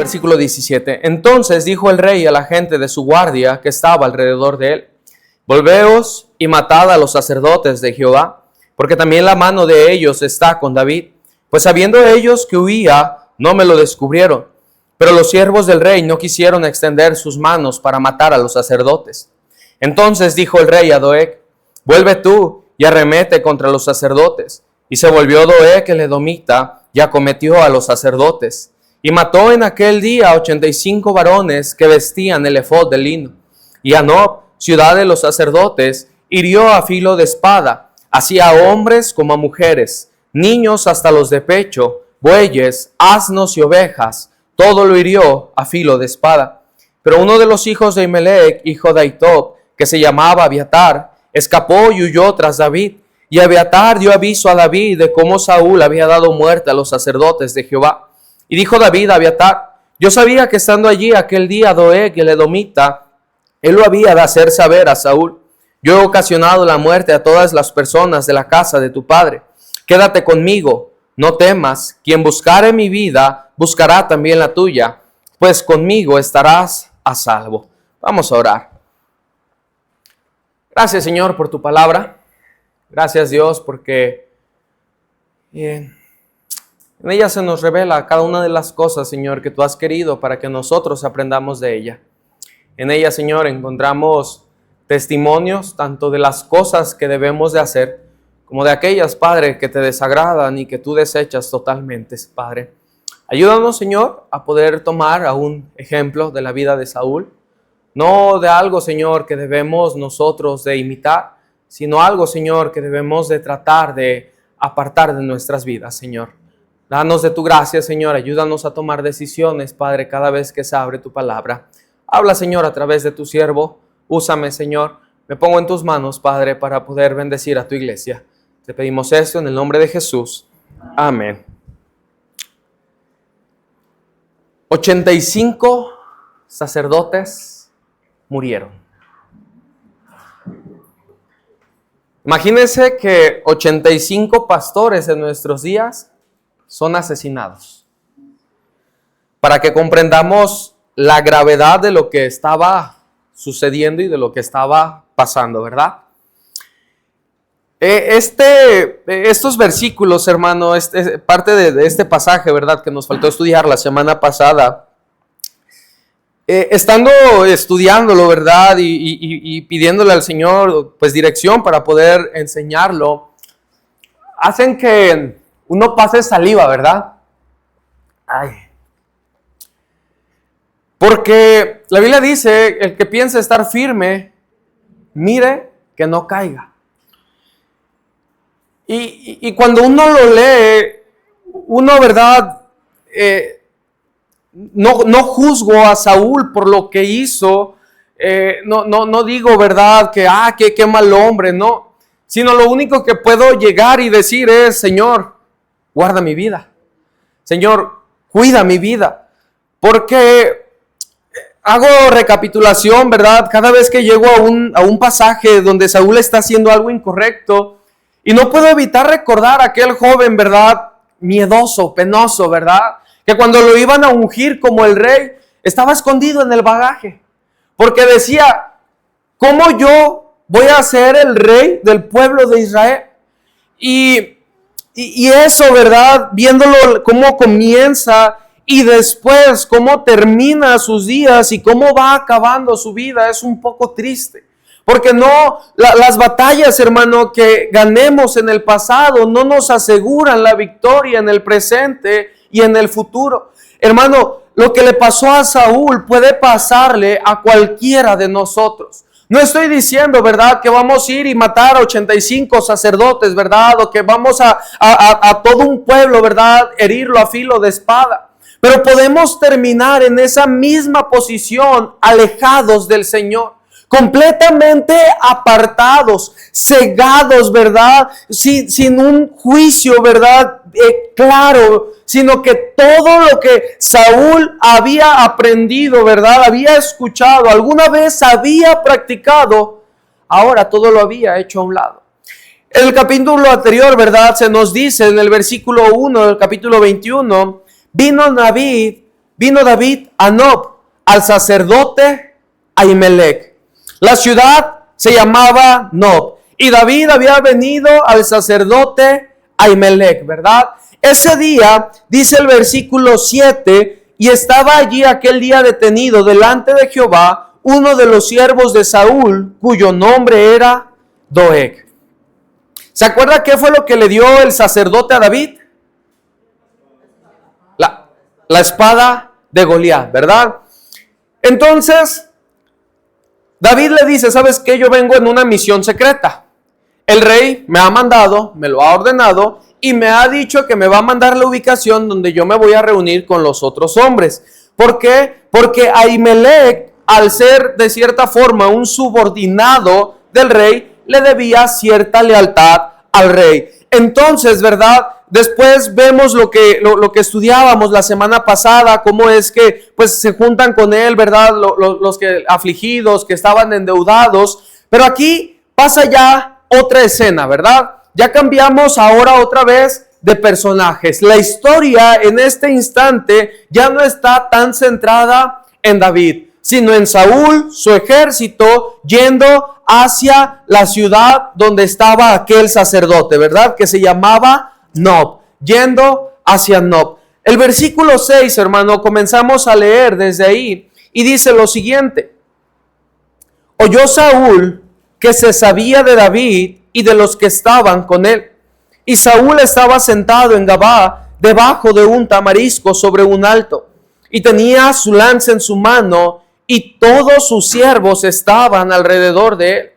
versículo 17. Entonces dijo el rey a la gente de su guardia que estaba alrededor de él: volveos y matad a los sacerdotes de Jehová, porque también la mano de ellos está con David. Pues sabiendo ellos que huía, no me lo descubrieron. Pero los siervos del rey no quisieron extender sus manos para matar a los sacerdotes. Entonces dijo el rey a Doeg: vuelve tú y arremete contra los sacerdotes. Y se volvió Doeg el edomita y acometió a los sacerdotes. Y mató en aquel día 85 varones que vestían el efod de lino. Y a Nob, ciudad de los sacerdotes, hirió a filo de espada, así a hombres como a mujeres, niños hasta los de pecho, bueyes, asnos y ovejas, todo lo hirió a filo de espada. Pero uno de los hijos de Imelec, hijo de Ahitob, que se llamaba Abiatar, escapó y huyó tras David. Y Abiatar dio aviso a David de cómo Saúl había dado muerte a los sacerdotes de Jehová. Y dijo David a Abiatar: yo sabía que estando allí aquel día Doeg el edomita, él lo había de hacer saber a Saúl: yo he ocasionado la muerte a todas las personas de la casa de tu padre. Quédate conmigo, no temas. Quien buscare mi vida, buscará también la tuya, pues conmigo estarás a salvo. Vamos a orar. Gracias, Señor, por tu palabra. Gracias, Dios, porque en ella se nos revela cada una de las cosas, Señor, que tú has querido para que nosotros aprendamos de ella. En ella, Señor, encontramos testimonios tanto de las cosas que debemos de hacer, como de aquellas, Padre, que te desagradan y que tú desechas totalmente, Padre. Ayúdanos, Señor, a poder tomar a un ejemplo de la vida de Saúl, no de algo, Señor, que debemos nosotros de imitar, sino algo, Señor, que debemos de tratar de apartar de nuestras vidas, Señor. Danos de tu gracia, Señor, ayúdanos a tomar decisiones, Padre, cada vez que se abre tu palabra. Habla, Señor, a través de tu siervo. Úsame, Señor. Me pongo en tus manos, Padre, para poder bendecir a tu iglesia. Te pedimos esto en el nombre de Jesús. Amén. 85 sacerdotes murieron. Imagínense que 85 pastores en nuestros días son asesinados. Para que comprendamos la gravedad de lo que estaba sucediendo y de lo que estaba pasando, ¿verdad? Estos versículos, hermano, parte de este pasaje, ¿verdad?, que nos faltó estudiar la semana pasada. Estando estudiándolo, ¿verdad?, y pidiéndole al Señor pues dirección para poder enseñarlo, hacen que uno pase saliva, ¿verdad? Ay. Porque la Biblia dice: el que piensa estar firme, mire que no caiga. Y cuando uno lo lee, uno, ¿verdad?, no juzgo a Saúl por lo que hizo, no digo, ¿verdad?, que qué mal hombre, no, sino lo único que puedo llegar y decir es: Señor, guarda mi vida, Señor, cuida mi vida, porque hago recapitulación, ¿verdad?, cada vez que llego a un pasaje donde Saúl está haciendo algo incorrecto, y no puedo evitar recordar a aquel joven, ¿verdad?, miedoso, penoso, ¿verdad?, que cuando lo iban a ungir como el rey, estaba escondido en el bagaje, porque decía: ¿cómo yo voy a ser el rey del pueblo de Israel? Y eso, ¿verdad?, viéndolo cómo comienza y después cómo termina sus días y cómo va acabando su vida, es un poco triste. Porque las batallas, hermano, que ganemos en el pasado no nos aseguran la victoria en el presente y en el futuro. Hermano, lo que le pasó a Saúl puede pasarle a cualquiera de nosotros. No estoy diciendo, ¿verdad?, que vamos a ir y matar a 85 sacerdotes, ¿verdad?, o que vamos a todo un pueblo, ¿verdad?, herirlo a filo de espada. Pero podemos terminar en esa misma posición, alejados del Señor, completamente apartados, cegados, ¿verdad?, sin un juicio, ¿verdad?, claro, sino que todo lo que Saúl había aprendido, ¿verdad?, había escuchado, alguna vez había practicado, ahora todo lo había hecho a un lado. En el capítulo anterior, ¿verdad?, se nos dice en el versículo 1 del capítulo 21, vino David vino David a Nob, al sacerdote Ahimelech. La ciudad se llamaba Nob, y David había venido al sacerdote Ahimelech, ¿verdad? Ese día, dice el versículo 7, y estaba allí aquel día detenido delante de Jehová uno de los siervos de Saúl, cuyo nombre era Doeg. ¿Se acuerda qué fue lo que le dio el sacerdote a David? La espada de Goliat, ¿verdad? Entonces, David le dice, ¿sabes qué? Yo vengo en una misión secreta. El rey me ha mandado, me lo ha ordenado y me ha dicho que me va a mandar la ubicación donde yo me voy a reunir con los otros hombres. ¿Por qué? Porque Ahimelech, al ser de cierta forma un subordinado del rey, le debía cierta lealtad al rey. Entonces, ¿verdad? Después vemos lo que estudiábamos la semana pasada, cómo es que pues se juntan con él, ¿verdad? Los que afligidos, que estaban endeudados. Pero aquí pasa ya otra escena, ¿verdad? Ya cambiamos ahora otra vez de personajes. La historia en este instante ya no está tan centrada en David, sino en Saúl, su ejército, yendo hacia la ciudad donde estaba aquel sacerdote, ¿verdad? Que se llamaba Nob, yendo hacia Nob. El versículo 6, hermano, comenzamos a leer desde ahí y dice lo siguiente: oyó Saúl que se sabía de David y de los que estaban con él. Y Saúl estaba sentado en Gabá, debajo de un tamarisco sobre un alto, y tenía su lanza en su mano, y todos sus siervos estaban alrededor de él.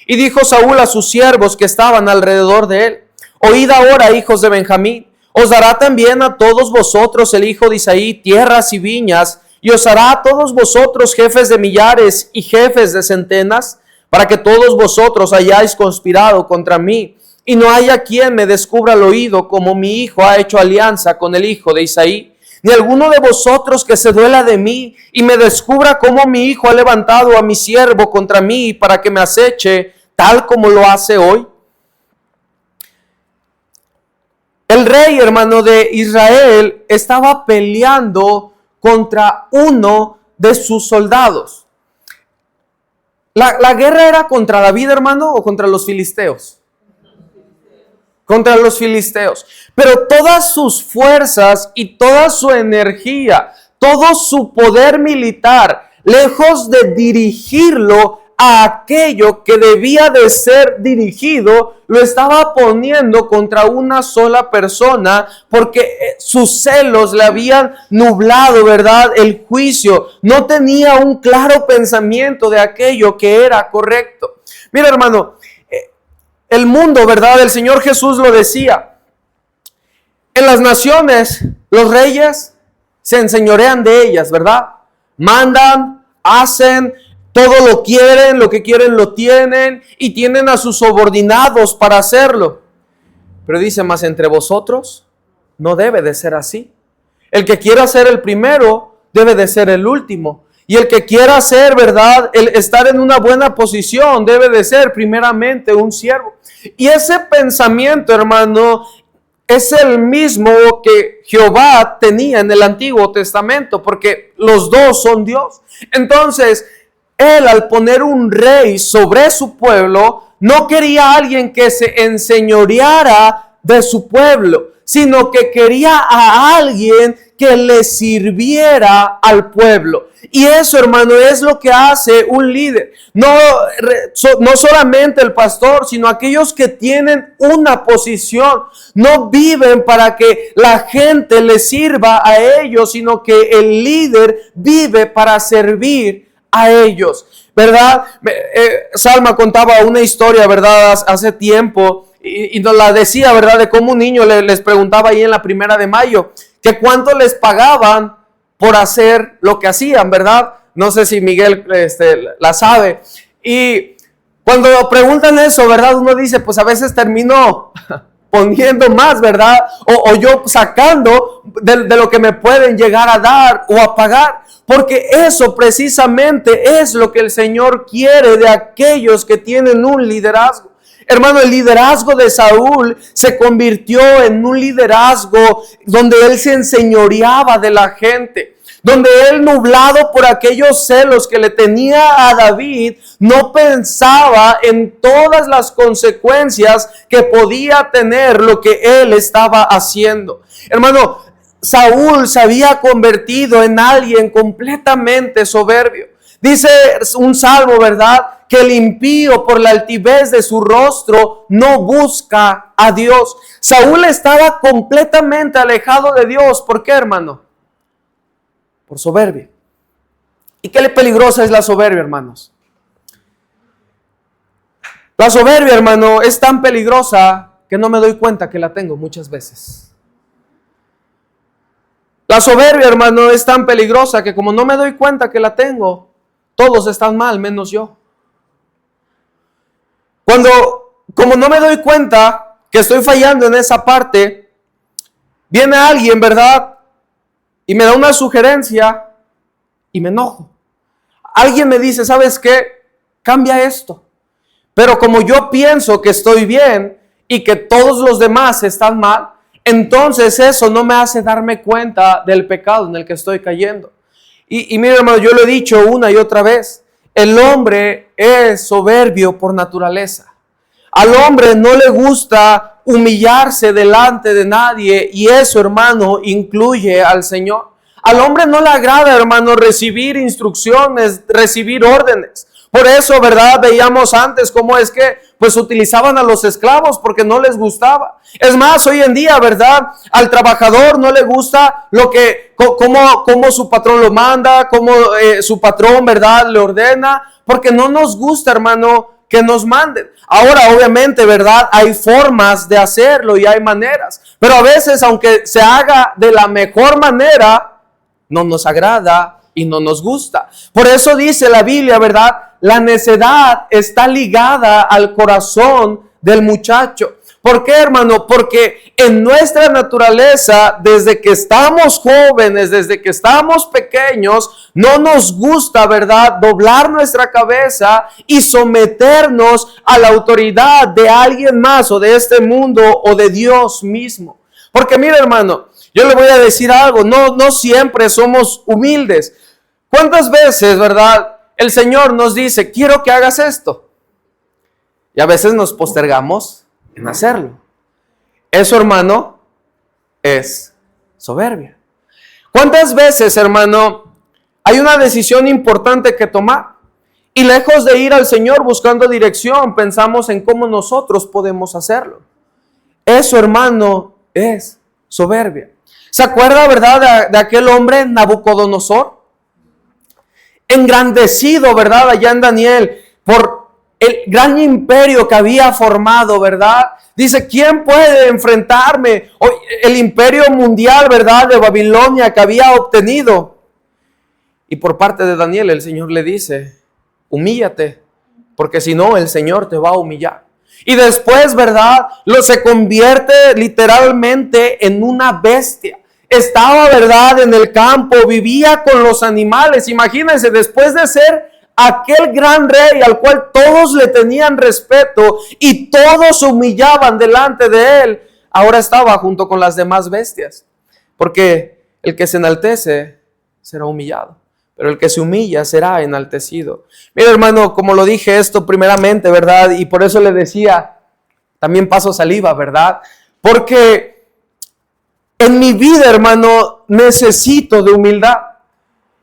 Y dijo Saúl a sus siervos que estaban alrededor de él: oíd ahora, hijos de Benjamín, os dará también a todos vosotros el hijo de Isaí tierras y viñas, y os hará a todos vosotros jefes de millares y jefes de centenas, para que todos vosotros hayáis conspirado contra mí, y no haya quien me descubra el oído, como mi hijo ha hecho alianza con el hijo de Isaí, ni alguno de vosotros que se duela de mí, y me descubra cómo mi hijo ha levantado a mi siervo contra mí, para que me aceche, tal como lo hace hoy. El rey, hermano, de Israel estaba peleando contra uno de sus soldados. ¿La guerra era contra David, hermano, o contra los filisteos? Contra los filisteos. Pero todas sus fuerzas y toda su energía, todo su poder militar, lejos de dirigirlo a aquello que debía de ser dirigido, lo estaba poniendo contra una sola persona, porque sus celos le habían nublado, ¿verdad?, el juicio. No tenía un claro pensamiento de aquello que era correcto. Mira, hermano, el mundo, ¿verdad?, el Señor Jesús lo decía: en las naciones los reyes se enseñorean de ellas, ¿verdad? Mandan, hacen, todo lo que quieren lo tienen, y tienen a sus subordinados para hacerlo. Pero dice: mas entre vosotros no debe de ser así. El que quiera ser el primero debe de ser el último. Y el que quiera ser, ¿verdad?, el estar en una buena posición, debe de ser primeramente un siervo. Y ese pensamiento, hermano, es el mismo que Jehová tenía en el Antiguo Testamento, porque los dos son Dios. Entonces, él, al poner un rey sobre su pueblo, no quería a alguien que se enseñoreara de su pueblo, sino que quería a alguien que le sirviera al pueblo. Y eso, hermano, es lo que hace un líder. No solamente el pastor, sino aquellos que tienen una posición. No viven para que la gente le sirva a ellos, sino que el líder vive para servir a ellos, ¿verdad? Salma contaba una historia, ¿verdad?, hace tiempo, y nos la decía, ¿verdad?, de cómo un niño les preguntaba ahí en la 1 de mayo que cuánto les pagaban por hacer lo que hacían, ¿verdad? No sé si Miguel la sabe. Y cuando preguntan eso, ¿verdad?, uno dice, pues a veces termino poniendo más, ¿verdad? O yo sacando de lo que me pueden llegar a dar o a pagar. Porque eso precisamente es lo que el Señor quiere de aquellos que tienen un liderazgo. Hermano, el liderazgo de Saúl se convirtió en un liderazgo donde él se enseñoreaba de la gente. donde él, nublado por aquellos celos que le tenía a David, no pensaba en todas las consecuencias que podía tener lo que él estaba haciendo. Hermano, Saúl se había convertido en alguien completamente soberbio. Dice un salmo, ¿verdad?, que el impío, por la altivez de su rostro, no busca a Dios. Saúl estaba completamente alejado de Dios. ¿Por qué, hermano? Por soberbia. ¿Y qué peligrosa es la soberbia, hermanos? La soberbia, hermano, es tan peligrosa que no me doy cuenta que la tengo muchas veces. La soberbia, hermano, es tan peligrosa que como no me doy cuenta que la tengo, todos están mal, menos yo. Como no me doy cuenta que estoy fallando en esa parte, viene alguien, ¿verdad?, y me da una sugerencia y me enojo. Alguien me dice, ¿sabes qué? Cambia esto. Pero como yo pienso que estoy bien y que todos los demás están mal, entonces eso no me hace darme cuenta del pecado en el que estoy cayendo. Y mire, hermano, yo lo he dicho una y otra vez. El hombre es soberbio por naturaleza. Al hombre no le gusta humillarse delante de nadie, y eso, hermano, incluye al Señor. Al hombre no le agrada, hermano, recibir instrucciones, recibir órdenes. Por eso, ¿verdad?, veíamos antes cómo es que pues utilizaban a los esclavos porque no les gustaba. Es más, hoy en día, ¿verdad?, al trabajador no le gusta cómo su patrón lo manda, cómo su patrón, ¿verdad?, le ordena, porque no nos gusta, hermano, que nos manden. Ahora, obviamente, ¿verdad?, hay formas de hacerlo y hay maneras, pero a veces, aunque se haga de la mejor manera, no nos agrada y no nos gusta. Por eso dice la Biblia, ¿verdad?, la necedad está ligada al corazón del muchacho. ¿Por qué, hermano? Porque en nuestra naturaleza, desde que estamos jóvenes, desde que estamos pequeños, no nos gusta, ¿verdad?, doblar nuestra cabeza y someternos a la autoridad de alguien más, o de este mundo, o de Dios mismo. Porque mire, hermano, yo le voy a decir algo, no siempre somos humildes. ¿Cuántas veces, verdad, el Señor nos dice, quiero que hagas esto? Y a veces nos postergamos en hacerlo. Eso, hermano, es soberbia. ¿Cuántas veces, hermano, hay una decisión importante que tomar? Y lejos de ir al Señor buscando dirección, pensamos en cómo nosotros podemos hacerlo. Eso, hermano, es soberbia. ¿Se acuerda, verdad, de aquel hombre Nabucodonosor? Engrandecido, ¿verdad?, allá en Daniel, por el gran imperio que había formado, ¿verdad? Dice, ¿quién puede enfrentarme? El imperio mundial, ¿verdad?, de Babilonia que había obtenido. Y por parte de Daniel, el Señor le dice, humíllate, porque si no, el Señor te va a humillar. Y después, ¿verdad?, se convierte literalmente en una bestia. Estaba, ¿verdad?, en el campo, vivía con los animales. Imagínense, después de ser aquel gran rey al cual todos le tenían respeto y todos humillaban delante de él, ahora estaba junto con las demás bestias. Porque el que se enaltece será humillado, pero el que se humilla será enaltecido. Mira, hermano, como lo dije esto primeramente, ¿verdad?, y por eso le decía, también paso saliva, ¿verdad?, porque en mi vida, hermano, necesito de humildad.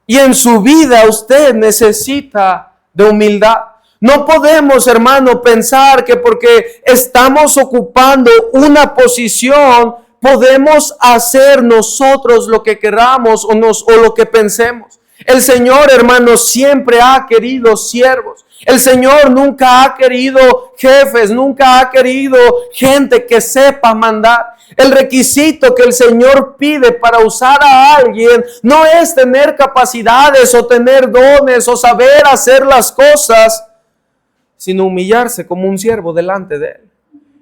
Y en su vida usted necesita de humildad. No podemos, hermano, pensar que porque estamos ocupando una posición, podemos hacer nosotros lo que queramos o lo que pensemos. El Señor, hermano, siempre ha querido siervos. El Señor nunca ha querido jefes, nunca ha querido gente que sepa mandar. El requisito que el Señor pide para usar a alguien no es tener capacidades o tener dones o saber hacer las cosas, sino humillarse como un siervo delante de Él.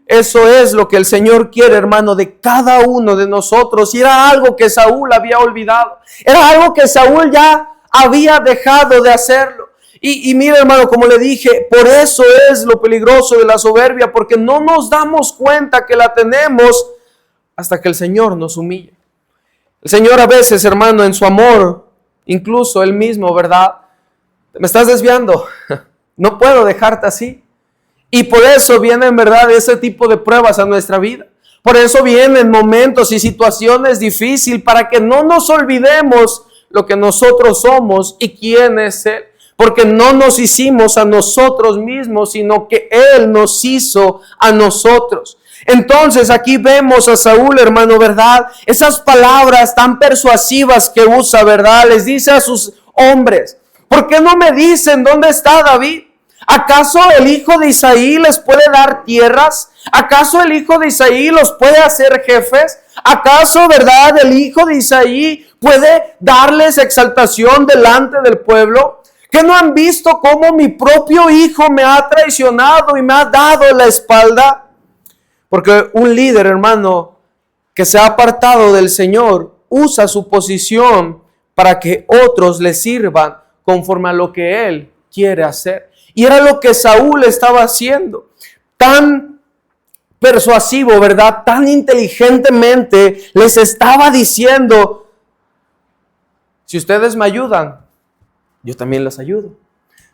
Eso es lo que el Señor quiere, hermano, de cada uno de nosotros. Y era algo que Saúl había olvidado. Era algo que Saúl ya había dejado de hacerlo. Y mira, hermano, como le dije, por eso es lo peligroso de la soberbia, porque no nos damos cuenta que la tenemos hasta que el Señor nos humilla. El Señor a veces, hermano, en su amor, incluso él mismo, ¿verdad? Me estás desviando, no puedo dejarte así. Y por eso vienen, ¿verdad?, ese tipo de pruebas a nuestra vida. Por eso vienen momentos y situaciones difíciles para que no nos olvidemos lo que nosotros somos y quién es Él. Porque no nos hicimos a nosotros mismos, sino que Él nos hizo a nosotros. Entonces aquí vemos a Saúl, hermano, ¿verdad? Esas palabras tan persuasivas que usa, ¿verdad? Les dice a sus hombres, ¿por qué no me dicen dónde está David? ¿Acaso el hijo de Isaí les puede dar tierras? ¿Acaso el hijo de Isaí los puede hacer jefes? ¿Acaso, verdad, el hijo de Isaí puede darles exaltación delante del pueblo? ¿Que no han visto cómo mi propio hijo me ha traicionado y me ha dado la espalda? Porque un líder, hermano, que se ha apartado del Señor, usa su posición para que otros le sirvan conforme a lo que él quiere hacer. Y era lo que Saúl estaba haciendo. Tan persuasivo, ¿verdad? Tan inteligentemente les estaba diciendo, si ustedes me ayudan, yo también les ayudo.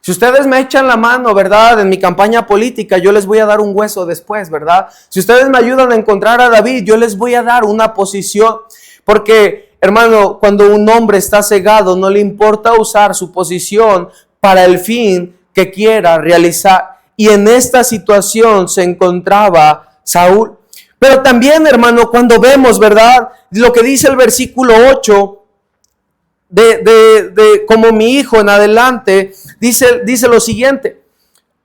Si ustedes me echan la mano, ¿verdad?, en mi campaña política, yo les voy a dar un hueso después, ¿verdad? Si ustedes me ayudan a encontrar a David, yo les voy a dar una posición. Porque, hermano, cuando un hombre está cegado, no le importa usar su posición para el fin que quiera realizar. Y en esta situación se encontraba Saúl. Pero también, hermano, cuando vemos, ¿verdad?, lo que dice el versículo 8, de como mi hijo en adelante, dice lo siguiente: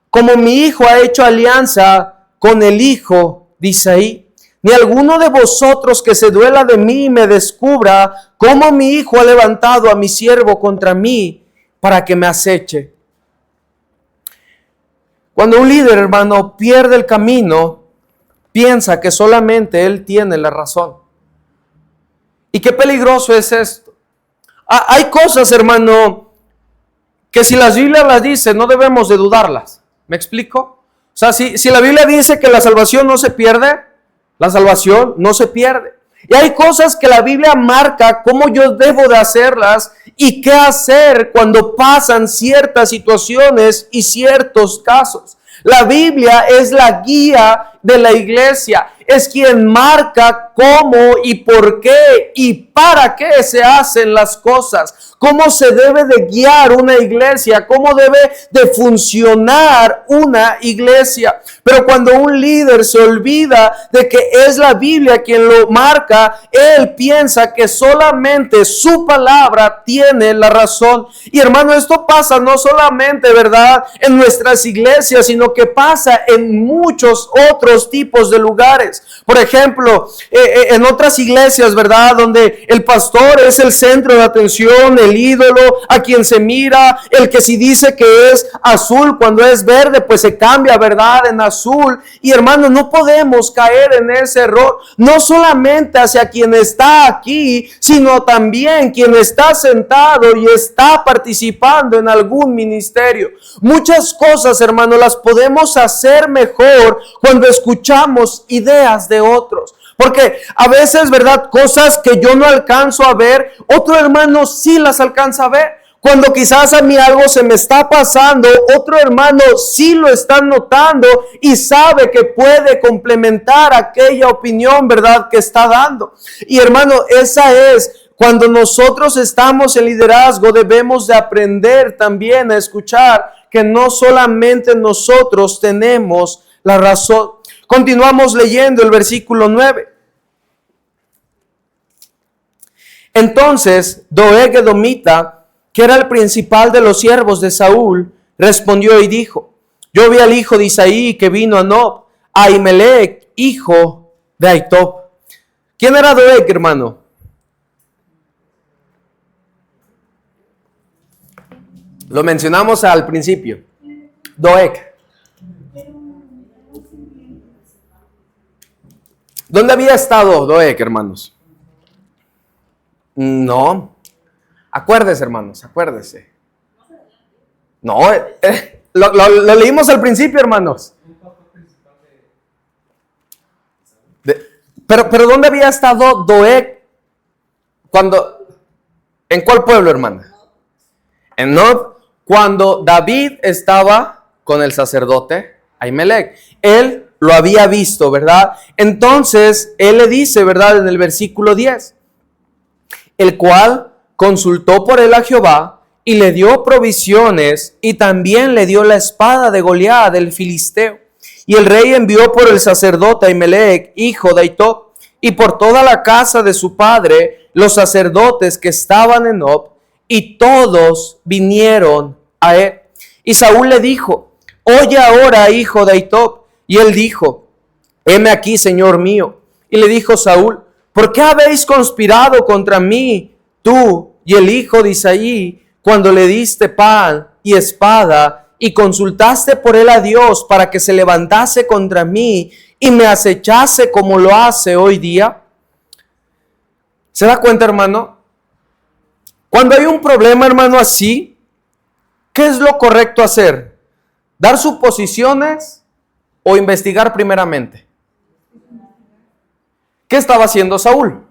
como mi hijo ha hecho alianza con el hijo de Isaí, ni alguno de vosotros que se duela de mí me descubra cómo mi hijo ha levantado a mi siervo contra mí para que me aceche. Cuando un líder, hermano, pierde el camino, piensa que solamente él tiene la razón. Y qué peligroso es esto. Hay cosas, hermano, que si la Biblia las dice, no debemos de dudarlas. ¿Me explico? O sea, si la Biblia dice que la salvación no se pierde, la salvación no se pierde. Y hay cosas que la Biblia marca cómo yo debo de hacerlas y qué hacer cuando pasan ciertas situaciones y ciertos casos. La Biblia es la guía de la iglesia, es quien marca cómo y por qué y para qué se hacen las cosas, cómo se debe de guiar una iglesia, cómo debe de funcionar una iglesia. Pero cuando un líder se olvida de que es la Biblia quien lo marca, él piensa que solamente su palabra tiene la razón. Y hermano, esto pasa no solamente, ¿verdad?, en nuestras iglesias, sino que pasa en muchos otros tipos de lugares. Por ejemplo, en otras iglesias, ¿verdad?, donde el pastor es el centro de atención, el ídolo a quien se mira, el que si dice que es azul cuando es verde, pues se cambia, ¿verdad?, en azul. Y hermano, no podemos caer en ese error, no solamente hacia quien está aquí, sino también quien está sentado y está participando en algún ministerio. Muchas cosas, hermano, las podemos hacer mejor cuando escuchamos ideas de otros. Porque a veces, ¿verdad?, cosas que yo no alcanzo a ver, otro hermano sí las alcanza a ver. Cuando quizás a mí algo se me está pasando, otro hermano sí lo está notando y sabe que puede complementar aquella opinión, ¿verdad?, que está dando. Y hermano, esa es cuando nosotros estamos en liderazgo, debemos de aprender también a escuchar que no solamente nosotros tenemos la razón. Continuamos leyendo el versículo 9. Entonces Doeg edomita, que era el principal de los siervos de Saúl, respondió y dijo: yo vi al hijo de Isaí que vino a Nob, a Ahimelech, hijo de Ahitob. ¿Quién era Doeg, hermano? Lo mencionamos al principio. Doeg. ¿Dónde había estado Doeg, hermanos? No. Acuérdese, hermanos, acuérdese. No, lo leímos al principio, hermanos. Pero ¿dónde había estado Doeg cuando? ¿En cuál pueblo, hermana? en Nob, cuando David estaba con el sacerdote Ahimelech. Él lo había visto, ¿verdad? Entonces, él le dice, ¿verdad? En el versículo 10, el cual consultó por él a Jehová y le dio provisiones y también le dio la espada de Goliat, el filisteo. Y el rey envió por el sacerdote Ahimelech, hijo de Ahitob, y por toda la casa de su padre, los sacerdotes que estaban en Nob, y todos vinieron a él. Y Saúl le dijo, oye ahora, hijo de Ahitob. Y él dijo, heme aquí, señor mío. Y le dijo Saúl, ¿por qué habéis conspirado contra mí, tú y el hijo de Isaí, cuando le diste pan y espada, y consultaste por él a Dios para que se levantase contra mí y me acechase como lo hace hoy día? ¿Se da cuenta, hermano? Cuando hay un problema, hermano, así, ¿qué es lo correcto hacer? ¿Dar suposiciones o investigar primeramente? ¿Qué estaba haciendo Saúl?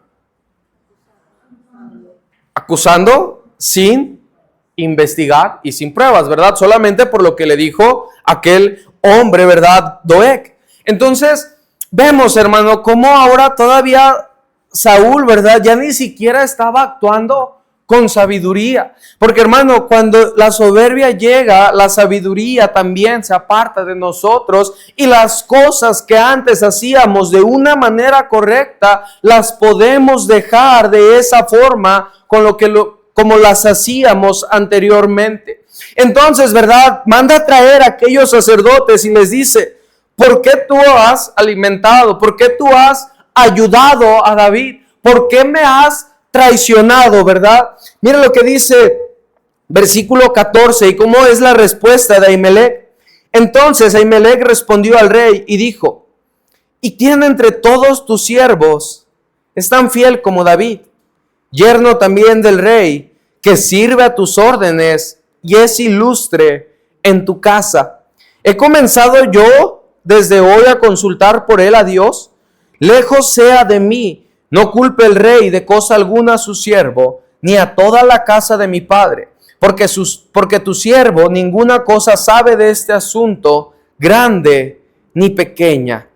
Acusando sin investigar y sin pruebas, ¿verdad? Solamente por lo que le dijo aquel hombre, ¿verdad? Doeg. Entonces, vemos, hermano, cómo ahora todavía Saúl, ¿verdad? Ya ni siquiera estaba actuando con sabiduría. Porque, hermano, cuando la soberbia llega, la sabiduría también se aparta de nosotros y las cosas que antes hacíamos de una manera correcta, las podemos dejar de esa forma como las hacíamos anteriormente. Entonces, ¿verdad? Manda a traer a aquellos sacerdotes y les dice, ¿por qué tú has alimentado? ¿Por qué tú has ayudado a David? ¿Por qué me has traicionado, verdad? Mira lo que dice versículo 14 y cómo es la respuesta de Ahimelech. Entonces Ahimelech respondió al rey y dijo, ¿y quién entre todos tus siervos es tan fiel como David, yerno también del rey, que sirve a tus órdenes y es ilustre en tu casa? ¿He comenzado yo desde hoy a consultar por él a Dios? Lejos sea de mí, no culpe el rey de cosa alguna a su siervo, ni a toda la casa de mi padre, porque tu siervo ninguna cosa sabe de este asunto, grande ni pequeña.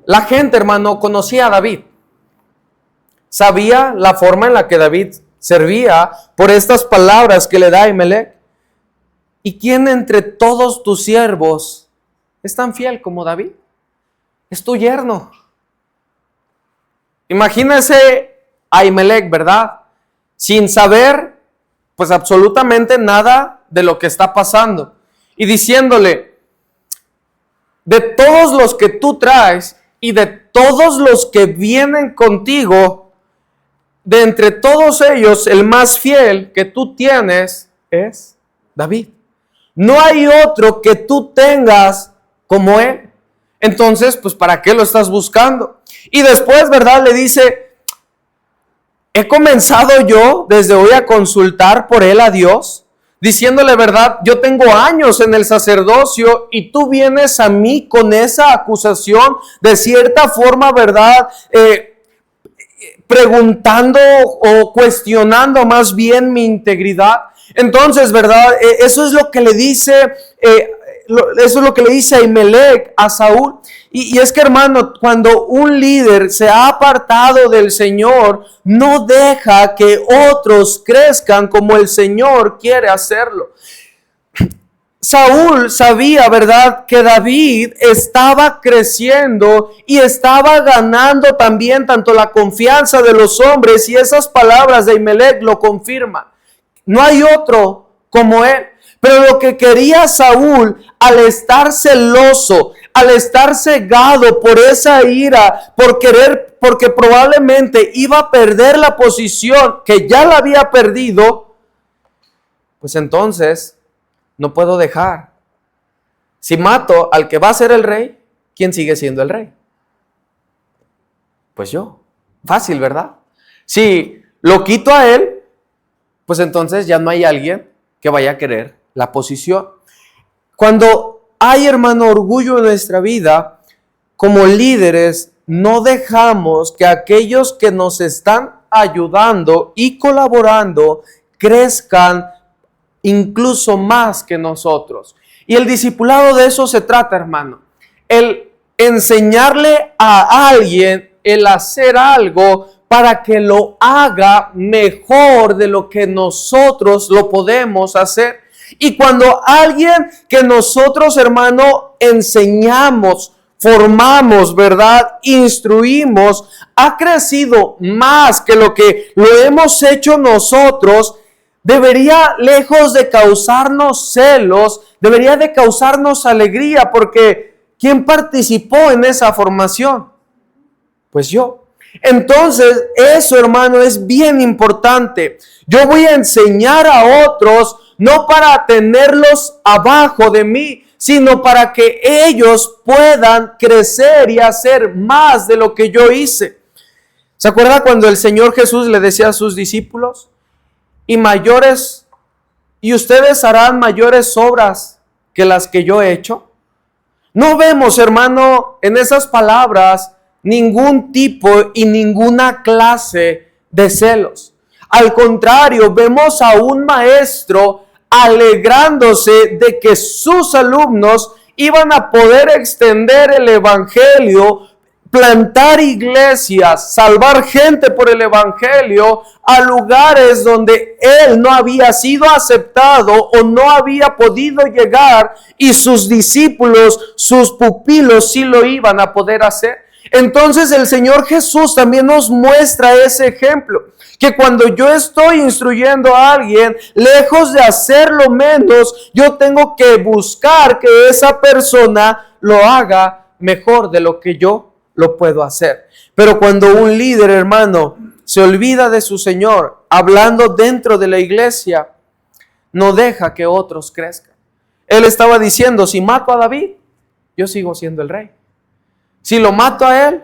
La gente, hermano, conocía a David. Sabía la forma en la que David servía por estas palabras que le da Ahimelech. ¿Y quién entre todos tus siervos es tan fiel como David? Es tu yerno. Imagínese a Ahimelech, ¿verdad? Sin saber, pues absolutamente nada de lo que está pasando. Y diciéndole, de todos los que tú traes y de todos los que vienen contigo, de entre todos ellos, el más fiel que tú tienes es David. No hay otro que tú tengas como él. Entonces, pues, ¿para qué lo estás buscando? Y después, ¿verdad? Le dice, he comenzado yo desde hoy a consultar por él a Dios, diciéndole, ¿verdad? Yo tengo años en el sacerdocio y tú vienes a mí con esa acusación, de cierta forma, ¿verdad? Preguntando o cuestionando más bien mi integridad. Entonces, ¿verdad? Eso es lo que le dice eso es lo que le dice Ahimelech a Saúl. Y es que, hermano, cuando un líder se ha apartado del Señor, no deja que otros crezcan como el Señor quiere hacerlo. Saúl sabía, ¿verdad?, que David estaba creciendo y estaba ganando también tanto la confianza de los hombres, y esas palabras de Ahimelech lo confirman. No hay otro como él. Pero lo que quería Saúl, al estar celoso, al estar cegado por esa ira, porque probablemente iba a perder la posición que ya la había perdido, pues entonces no puedo dejar. Si mato al que va a ser el rey, ¿quién sigue siendo el rey? Pues yo. Fácil, ¿verdad? Si lo quito a él, pues entonces ya no hay alguien que vaya a querer la posición. Cuando hay, hermano, orgullo en nuestra vida, como líderes, no dejamos que aquellos que nos están ayudando y colaborando, crezcan incluso más que nosotros. Y el discipulado de eso se trata, hermano. El enseñarle a alguien el hacer algo para que lo haga mejor de lo que nosotros lo podemos hacer. Y cuando alguien que nosotros, hermano, enseñamos, formamos, ¿verdad? Instruimos, ha crecido más que lo que lo hemos hecho nosotros, debería, lejos de causarnos celos, debería de causarnos alegría, porque ¿quién participó en esa formación? Pues yo. Entonces, eso, hermano, es bien importante. Yo voy a enseñar a otros, no para tenerlos abajo de mí, sino para que ellos puedan crecer y hacer más de lo que yo hice. ¿Se acuerda cuando el Señor Jesús le decía a sus discípulos? Y ustedes harán mayores obras que las que yo he hecho. No vemos, hermano, en esas palabras ningún tipo y ninguna clase de celos. Al contrario, vemos a un maestro alegrándose de que sus alumnos iban a poder extender el evangelio, plantar iglesias, salvar gente por el evangelio a lugares donde él no había sido aceptado o no había podido llegar, y sus discípulos, sus pupilos, sí lo iban a poder hacer. Entonces el Señor Jesús también nos muestra ese ejemplo, que cuando yo estoy instruyendo a alguien, lejos de hacerlo menos, yo tengo que buscar que esa persona lo haga mejor de lo que yo lo puedo hacer. Pero cuando un líder, hermano, se olvida de su Señor, hablando dentro de la iglesia, no deja que otros crezcan. Él estaba diciendo, si mato a David, yo sigo siendo el rey. Si lo mato a él,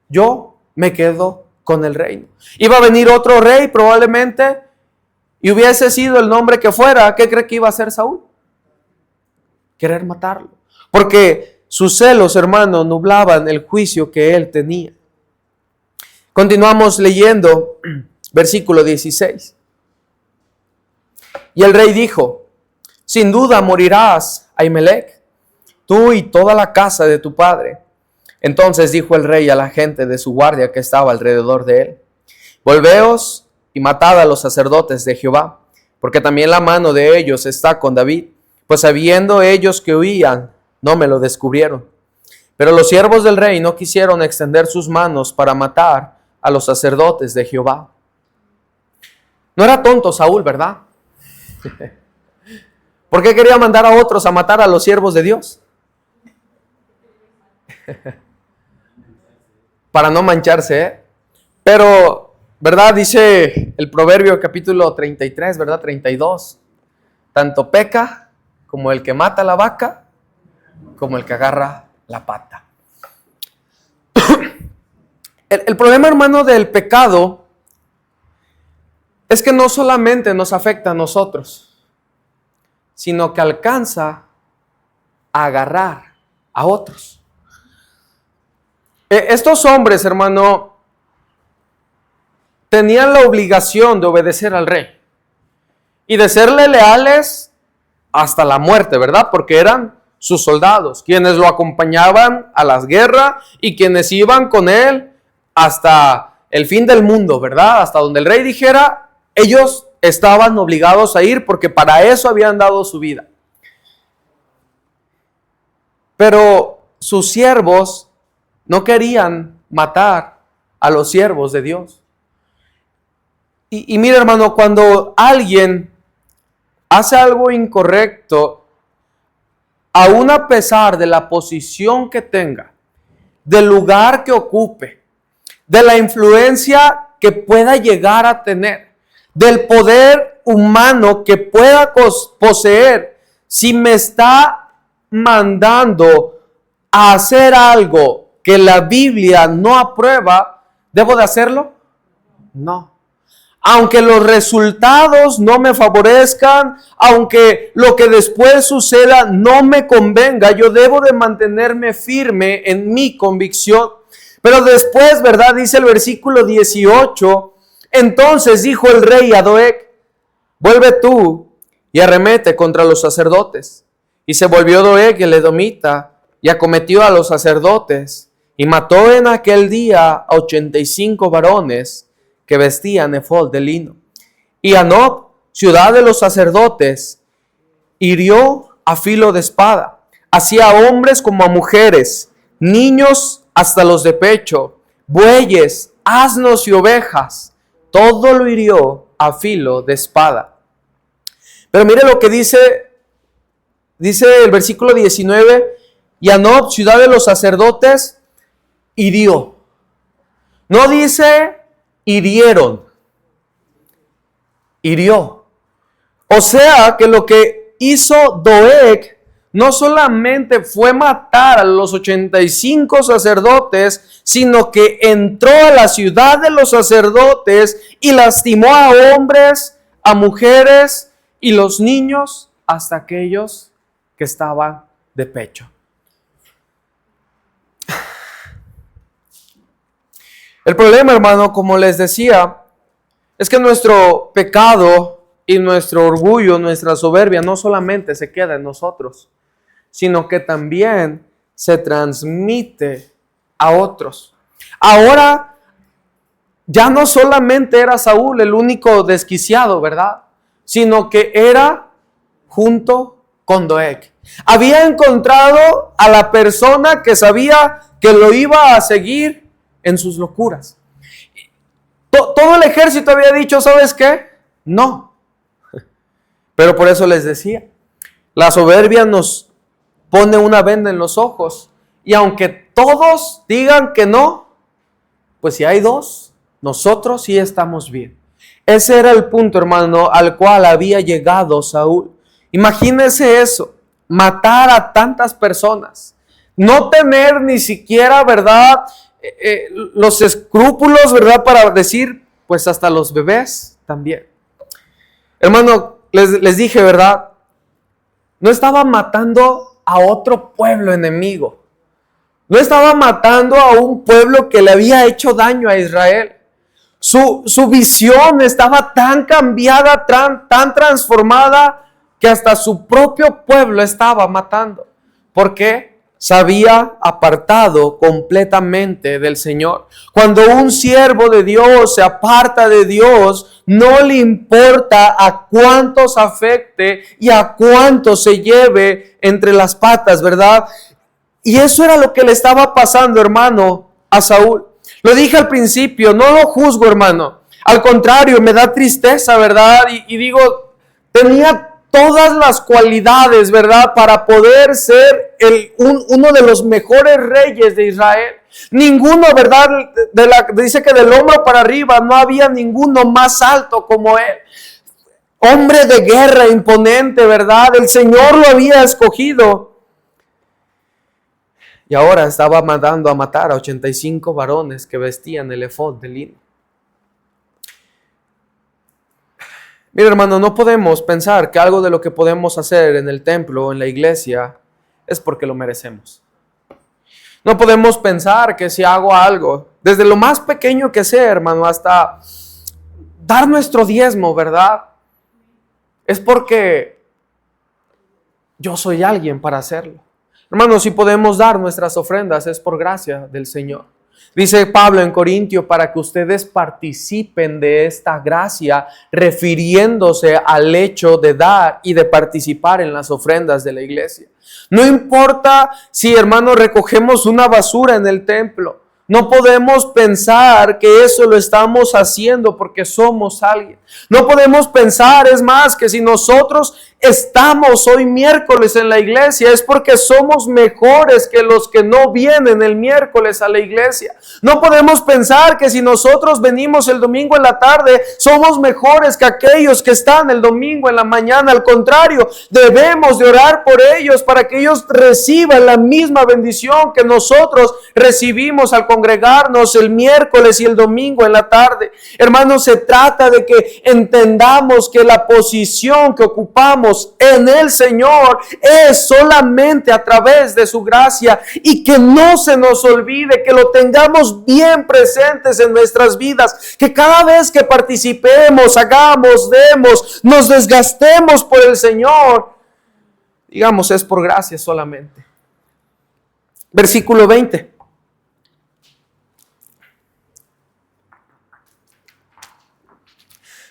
yo me quedo con el reino. Iba a venir otro rey probablemente, y hubiese sido el nombre que fuera, ¿qué cree que iba a hacer Saúl? Querer matarlo. Porque sus celos, hermano, nublaban el juicio que él tenía. Continuamos leyendo versículo 16. Y el rey dijo, sin duda morirás, Ahimelech, tú y toda la casa de tu padre. Entonces dijo el rey a la gente de su guardia que estaba alrededor de él, volveos y matad a los sacerdotes de Jehová, porque también la mano de ellos está con David, pues sabiendo ellos que huían, no me lo descubrieron. Pero los siervos del rey no quisieron extender sus manos para matar a los sacerdotes de Jehová. No era tonto Saúl, ¿verdad? ¿Por qué quería mandar a otros a matar a los siervos de Dios? Para no mancharse, ¿eh? Pero, ¿verdad? Dice el Proverbio capítulo 33, ¿verdad? 32. Tanto peca como el que mata la vaca, como el que agarra la pata. El problema, hermano, del pecado es que no solamente nos afecta a nosotros, sino que alcanza a agarrar a otros. Estos hombres, hermano, tenían la obligación de obedecer al rey y de serle leales hasta la muerte, ¿verdad? Porque eran sus soldados, quienes lo acompañaban a las guerras y quienes iban con él hasta el fin del mundo, ¿verdad? Hasta donde el rey dijera, ellos estaban obligados a ir porque para eso habían dado su vida. Pero sus siervos no querían matar a los siervos de Dios. Y mira, hermano, cuando alguien hace algo incorrecto, aún a pesar de la posición que tenga, del lugar que ocupe, de la influencia que pueda llegar a tener, del poder humano que pueda poseer, si me está mandando a hacer algo que la Biblia no aprueba, ¿debo de hacerlo? No. Aunque los resultados no me favorezcan, aunque lo que después suceda no me convenga, yo debo de mantenerme firme en mi convicción. Pero después, ¿verdad? Dice el versículo 18, Entonces dijo el rey a Doeg: vuelve tú y arremete contra los sacerdotes. Y se volvió Doeg el edomita y acometió a los sacerdotes y mató en aquel día a 85 varones que vestían efod de lino. Y a Nob, ciudad de los sacerdotes, hirió a filo de espada, así a hombres como a mujeres, niños hasta los de pecho, bueyes, asnos y ovejas, todo lo hirió a filo de espada. Pero mire lo que dice el versículo 19, y a Nob, ciudad de los sacerdotes, hirió. No dice hirieron, hirió. O sea que lo que hizo Doeg no solamente fue matar a los 85 sacerdotes, sino que entró a la ciudad de los sacerdotes y lastimó a hombres, a mujeres y los niños, hasta aquellos que estaban de pecho. El problema, hermano, como les decía, es que nuestro pecado y nuestro orgullo, nuestra soberbia, no solamente se queda en nosotros, sino que también se transmite a otros. Ahora, ya no solamente era Saúl el único desquiciado, ¿verdad? Sino que era junto con Doeg. Había encontrado a la persona que sabía que lo iba a seguir en sus locuras. Todo el ejército había dicho: ¿sabes qué? No. Pero por eso les decía, la soberbia nos pone una venda en los ojos. Y aunque todos digan que no, pues si hay dos, nosotros sí estamos bien. Ese era el punto, hermano, al cual había llegado Saúl. Imagínese eso, matar a tantas personas, no tener ni siquiera, ¿verdad?, los escrúpulos, ¿verdad?, para decir, pues hasta los bebés también. Hermano, les dije, ¿verdad? No estaba matando a otro pueblo enemigo. No estaba matando a un pueblo que le había hecho daño a Israel. Su visión estaba tan cambiada, tan transformada, que hasta su propio pueblo estaba matando. ¿Por qué? Se había apartado completamente del Señor. Cuando un siervo de Dios se aparta de Dios, no le importa a cuántos afecte y a cuántos se lleve entre las patas, ¿verdad? Y eso era lo que le estaba pasando, hermano, a Saúl. Lo dije al principio, no lo juzgo, hermano. Al contrario, me da tristeza, ¿verdad? Y digo, tenía todas las cualidades, ¿verdad?, para poder ser uno de los mejores reyes de Israel. Ninguno, ¿verdad?, dice que del hombro para arriba no había ninguno más alto como él. Hombre de guerra, imponente, ¿verdad? El Señor lo había escogido. Y ahora estaba mandando a matar a 85 varones que vestían el efod de lino. Mira, hermano, no podemos pensar que algo de lo que podemos hacer en el templo o en la iglesia es porque lo merecemos. No podemos pensar que si hago algo, desde lo más pequeño que sea, hermano, hasta dar nuestro diezmo, ¿verdad?, es porque yo soy alguien para hacerlo. Hermano, si podemos dar nuestras ofrendas es por gracia del Señor. Dice Pablo en Corintio, para que ustedes participen de esta gracia, refiriéndose al hecho de dar y de participar en las ofrendas de la iglesia. No importa si, hermano, recogemos una basura en el templo. No podemos pensar que eso lo estamos haciendo porque somos alguien. No podemos pensar, es más, que si nosotros estamos hoy miércoles en la iglesia es porque somos mejores que los que no vienen el miércoles a la iglesia. No podemos pensar que si nosotros venimos el domingo en la tarde somos mejores que aquellos que están el domingo en la mañana. Al contrario, debemos de orar por ellos para que ellos reciban la misma bendición que nosotros recibimos al congregarnos el miércoles y el domingo en la tarde. Hermanos, se trata de que entendamos que la posición que ocupamos estamos en el Señor es solamente a través de su gracia, y que no se nos olvide, que lo tengamos bien presentes en nuestras vidas, que cada vez que participemos, hagamos, demos, nos desgastemos por el Señor, digamos, es por gracia solamente. Versículo 20.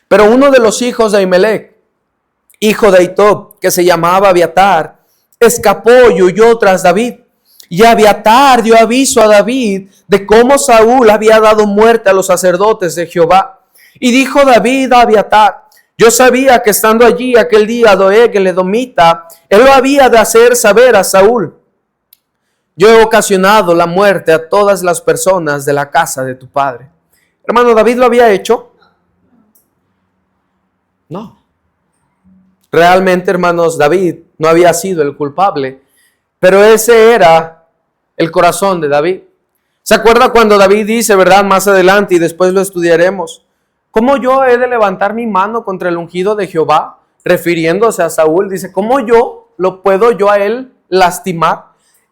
Pero uno de los hijos de Ahimelech, hijo de Ahitob, que se llamaba Abiatar, escapó y huyó tras David. Y Abiatar dio aviso a David de cómo Saúl había dado muerte a los sacerdotes de Jehová. Y dijo David a Abiatar: yo sabía que estando allí aquel día Doeg el edomita, él lo había de hacer saber a Saúl: yo he ocasionado la muerte a todas las personas de la casa de tu padre. Hermano, ¿David lo había hecho? No. Realmente, hermanos, David no había sido el culpable, pero ese era el corazón de David. ¿Se acuerda cuando David dice, verdad, más adelante, y después lo estudiaremos, cómo yo he de levantar mi mano contra el ungido de Jehová? Refiriéndose a Saúl, dice, ¿cómo lo puedo yo a él lastimar?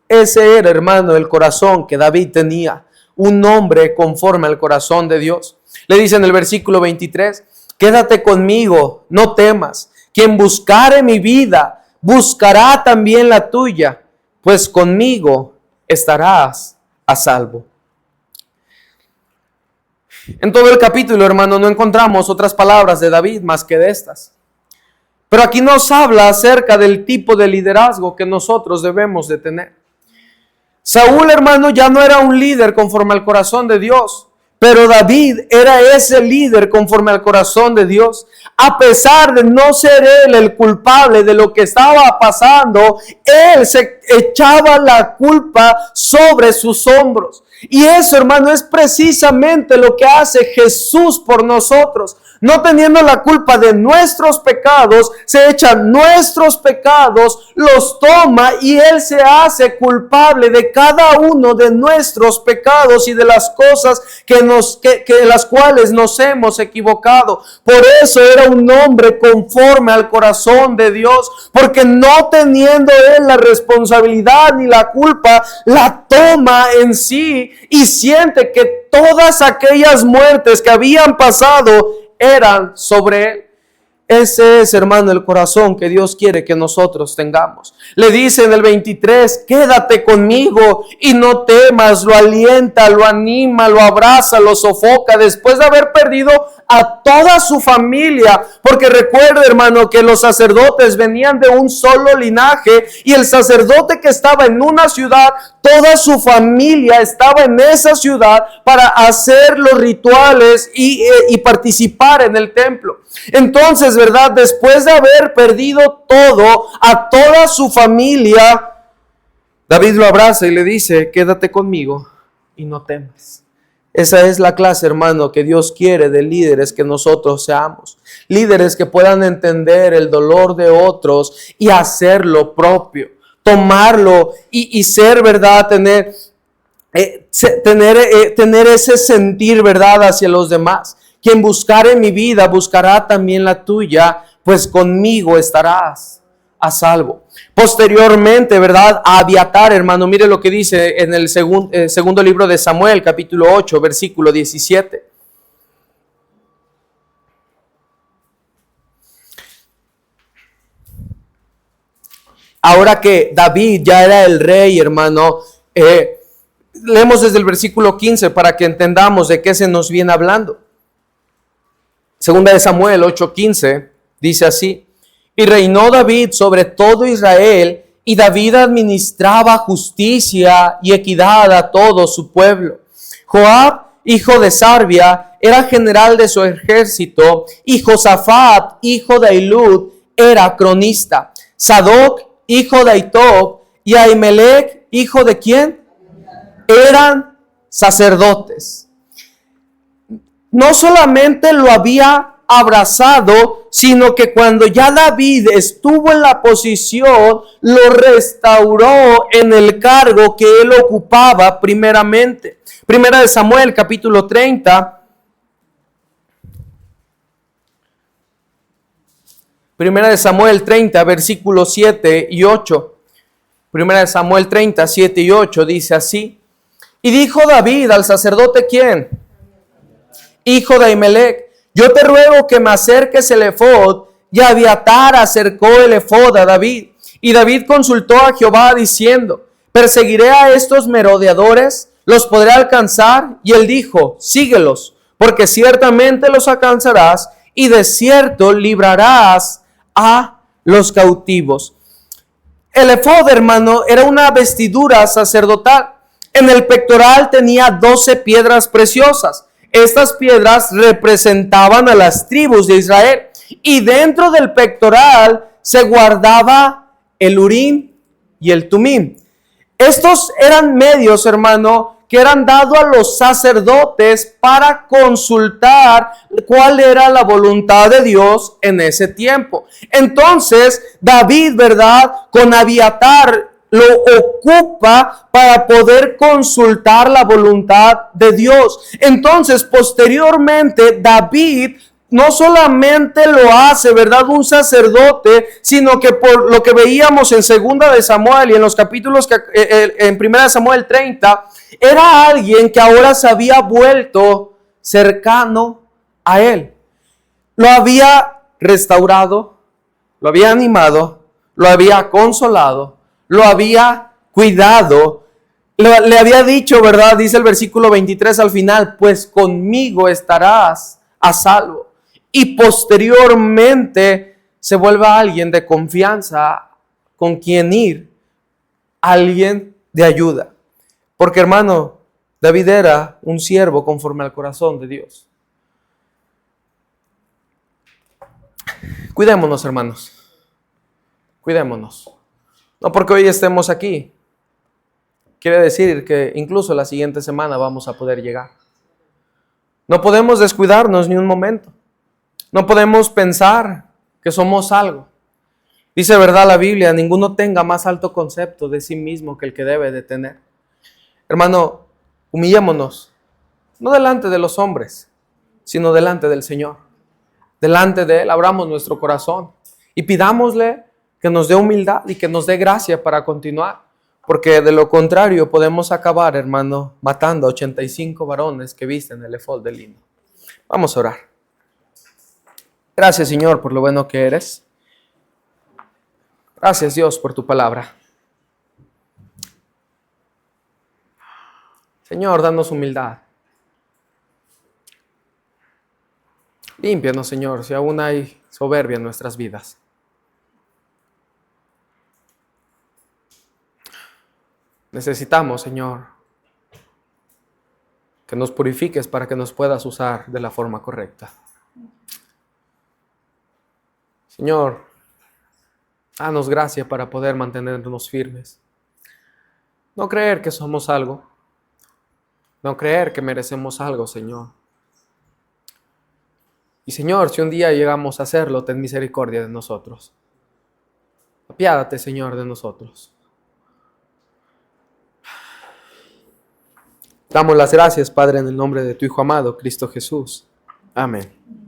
Ese era, hermano, el corazón que David tenía, un hombre conforme al corazón de Dios. Le dice en el versículo 23, quédate conmigo, no temas. Quien buscare mi vida, buscará también la tuya, pues conmigo estarás a salvo. En todo el capítulo, hermano, no encontramos otras palabras de David más que de estas. Pero aquí nos habla acerca del tipo de liderazgo que nosotros debemos de tener. Saúl, hermano, ya no era un líder conforme al corazón de Dios. Pero David era ese líder conforme al corazón de Dios. A pesar de no ser él el culpable de lo que estaba pasando, él se echaba la culpa sobre sus hombros. Y eso, hermano, es precisamente lo que hace Jesús por nosotros. No teniendo la culpa de nuestros pecados, se echa nuestros pecados, los toma y Él se hace culpable de cada uno de nuestros pecados y de las cosas que las cuales nos hemos equivocado. Por eso era un hombre conforme al corazón de Dios, porque no teniendo Él la responsabilidad ni la culpa, la toma en sí y siente que todas aquellas muertes que habían pasado eran sobre él. Ese es, hermano, el corazón que Dios quiere que nosotros tengamos. Le dice en el 23, quédate conmigo y no temas. Lo alienta, lo anima, lo abraza, lo sofoca después de haber perdido a toda su familia. Porque recuerde, hermano, que los sacerdotes venían de un solo linaje y el sacerdote que estaba en una ciudad, toda su familia estaba en esa ciudad para hacer los rituales y participar en el templo. Entonces, ¿verdad? Después de haber perdido todo, a toda su familia, David lo abraza y le dice, quédate conmigo y no temas. Esa es la clase, hermano, que Dios quiere de líderes que nosotros seamos. Líderes que puedan entender el dolor de otros y hacer lo propio. Tomarlo y ser, ¿verdad? Tener ese sentir, ¿verdad? Hacia los demás. Quien buscare mi vida, buscará también la tuya, pues conmigo estarás a salvo. Posteriormente, ¿verdad? A Abiatar, hermano, mire lo que dice en el segundo libro de Samuel, capítulo 8, versículo 17. Ahora que David ya era el rey, hermano, leemos desde el versículo 15 para que entendamos de qué se nos viene hablando. Segunda de Samuel 8:15 dice así: y reinó David sobre todo Israel, y David administraba justicia y equidad a todo su pueblo. Joab, hijo de Sarvia, era general de su ejército, y Josafat, hijo de Ahilud, era cronista. Sadoc, hijo de Ahitob, y Ahimelech, hijo de ¿quién? Eran sacerdotes. No solamente lo había abrazado, sino que cuando ya David estuvo en la posición, lo restauró en el cargo que él ocupaba primeramente. Primera de Samuel, capítulo 30. Primera de Samuel 30, versículos 7 y 8. Primera de Samuel 30, 7 y 8 dice así. Y dijo David al sacerdote, ¿quién? Hijo de Ahimelech, yo te ruego que me acerques el efod. Y Abiatar acercó el efod a David. Y David consultó a Jehová diciendo, ¿perseguiré a estos merodeadores? ¿Los podré alcanzar? Y él dijo, síguelos, porque ciertamente los alcanzarás y de cierto librarás a los cautivos. El efod, hermano, era una vestidura sacerdotal. En el pectoral tenía 12 piedras preciosas. Estas piedras representaban a las tribus de Israel. Y dentro del pectoral se guardaba el Urim y el Tumim. Estos eran medios, hermano, que eran dados a los sacerdotes para consultar cuál era la voluntad de Dios en ese tiempo. Entonces, David, ¿verdad?, con Abiatar lo ocupa para poder consultar la voluntad de Dios. Entonces, posteriormente, David no solamente lo hace, ¿verdad?, un sacerdote, sino que por lo que veíamos en Segunda de Samuel y en los capítulos que en Primera de Samuel 30, era alguien que ahora se había vuelto cercano a él. Lo había restaurado, lo había animado, lo había consolado, lo había cuidado. Le había dicho, ¿verdad?, dice el versículo 23 al final, pues conmigo estarás a salvo. Y posteriormente se vuelve alguien de confianza con quien ir, alguien de ayuda. Porque, hermano, David era un siervo conforme al corazón de Dios. Cuidémonos, hermanos. Cuidémonos. No porque hoy estemos aquí, quiere decir que incluso la siguiente semana vamos a poder llegar. No podemos descuidarnos ni un momento. No podemos pensar que somos algo. Dice, ¿verdad?, la Biblia, ninguno tenga más alto concepto de sí mismo que el que debe de tener. Hermano, humillémonos, no delante de los hombres, sino delante del Señor. Delante de Él, abramos nuestro corazón y pidámosle que nos dé humildad y que nos dé gracia para continuar. Porque de lo contrario podemos acabar, hermano, matando a 85 varones que visten el efod de lino. Vamos a orar. Gracias, Señor, por lo bueno que eres. Gracias, Dios, por tu palabra. Señor, danos humildad. Límpianos, Señor, si aún hay soberbia en nuestras vidas. Necesitamos, Señor, que nos purifiques para que nos puedas usar de la forma correcta. Señor, danos gracia para poder mantenernos firmes. No creer que somos algo. No creer que merecemos algo, Señor. Y Señor, si un día llegamos a hacerlo, ten misericordia de nosotros. Apiádate, Señor, de nosotros. Damos las gracias, Padre, en el nombre de tu Hijo amado, Cristo Jesús. Amén.